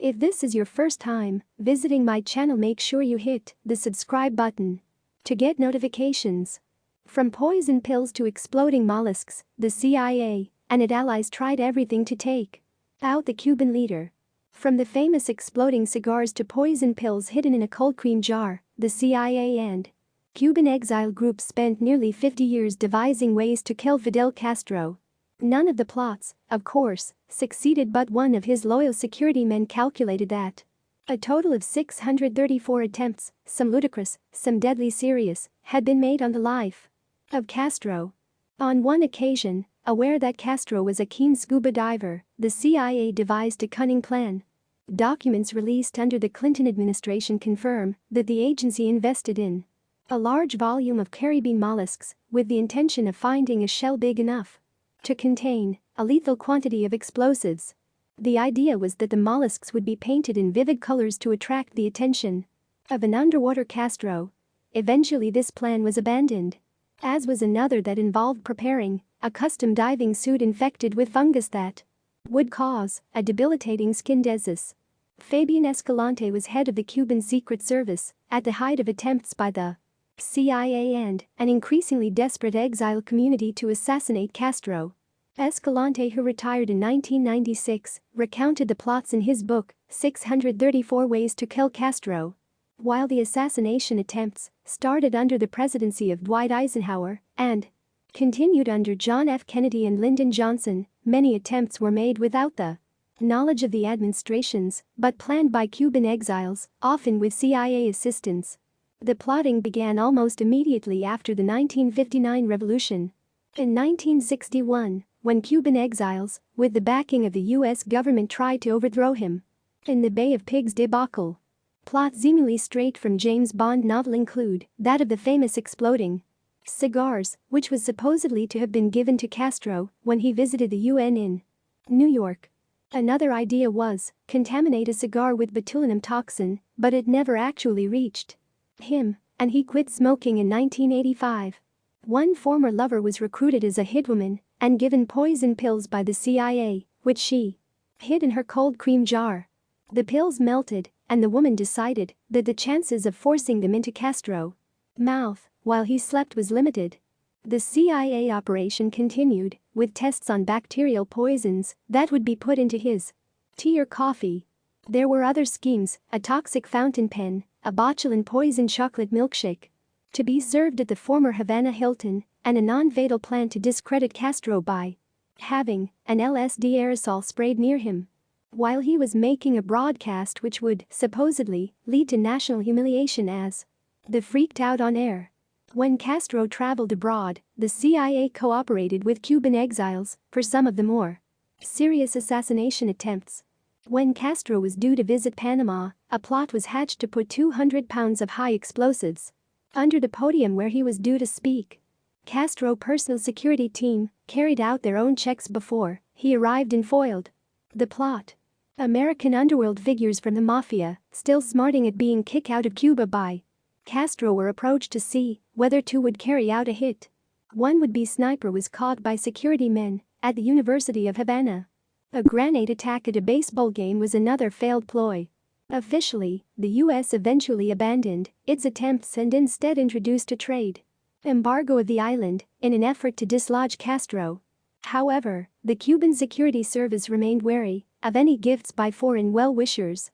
If this is your first time visiting my channel, make sure you hit the subscribe button to get notifications. From poison pills to exploding mollusks, the CIA and its allies tried everything to take out the Cuban leader. From the famous exploding cigars to poison pills hidden in a cold cream jar, the CIA and Cuban exile groups spent nearly 50 years devising ways to kill Fidel Castro. None of the plots, of course, succeeded, but one of his loyal security men calculated that a total of 634 attempts, some ludicrous, some deadly serious, had been made on the life of Castro. On one occasion, aware that Castro was a keen scuba diver, the CIA devised a cunning plan. Documents released under the Clinton administration confirm that the agency invested in a large volume of Caribbean mollusks with the intention of finding a shell big enough to contain a lethal quantity of explosives. The idea was that the mollusks would be painted in vivid colors to attract the attention of an underwater Castro. Eventually this plan was abandoned, as was another that involved preparing a custom diving suit infected with fungus that would cause a debilitating skin disease. Fabian Escalante was head of the Cuban Secret Service at the height of attempts by the CIA and an increasingly desperate exile community to assassinate Castro. Escalante, who retired in 1996, recounted the plots in his book, 634 Ways to Kill Castro. While the assassination attempts started under the presidency of Dwight Eisenhower and continued under John F. Kennedy and Lyndon Johnson, many attempts were made without the knowledge of the administrations, but planned by Cuban exiles, often with CIA assistance. The plotting began almost immediately after the 1959 revolution. In 1961, when Cuban exiles, with the backing of the U.S. government, tried to overthrow him in the Bay of Pigs debacle. Plots seemingly straight from James Bond novel include that of the famous exploding cigars, which was supposedly to have been given to Castro when he visited the UN in New York. Another idea was contaminate a cigar with botulinum toxin, but it never actually reached him, and he quit smoking in 1985. One former lover was recruited as a hitwoman and given poison pills by the CIA, which she hid in her cold cream jar. The pills melted, and the woman decided that the chances of forcing them into Castro's mouth while he slept was limited. The CIA operation continued, with tests on bacterial poisons that would be put into his tea or coffee. There were other schemes: a toxic fountain pen, a botulinum poison chocolate milkshake to be served at the former Havana Hilton, and a non-fatal plan to discredit Castro by having an LSD aerosol sprayed near him while he was making a broadcast which would supposedly lead to national humiliation as the freaked out on air. When Castro traveled abroad, the CIA cooperated with Cuban exiles for some of the more serious assassination attempts. When Castro was due to visit Panama, a plot was hatched to put 200 pounds of high explosives under the podium where he was due to speak. Castro's personal security team carried out their own checks before he arrived and foiled the plot. American underworld figures from the mafia, still smarting at being kicked out of Cuba by Castro, were approached to see whether two would carry out a hit. One would-be sniper was caught by security men at the University of Havana. A grenade attack at a baseball game was another failed ploy. Officially, the U.S. eventually abandoned its attempts and instead introduced a trade embargo of the island in an effort to dislodge Castro. However, the Cuban Security Service remained wary of any gifts by foreign well-wishers.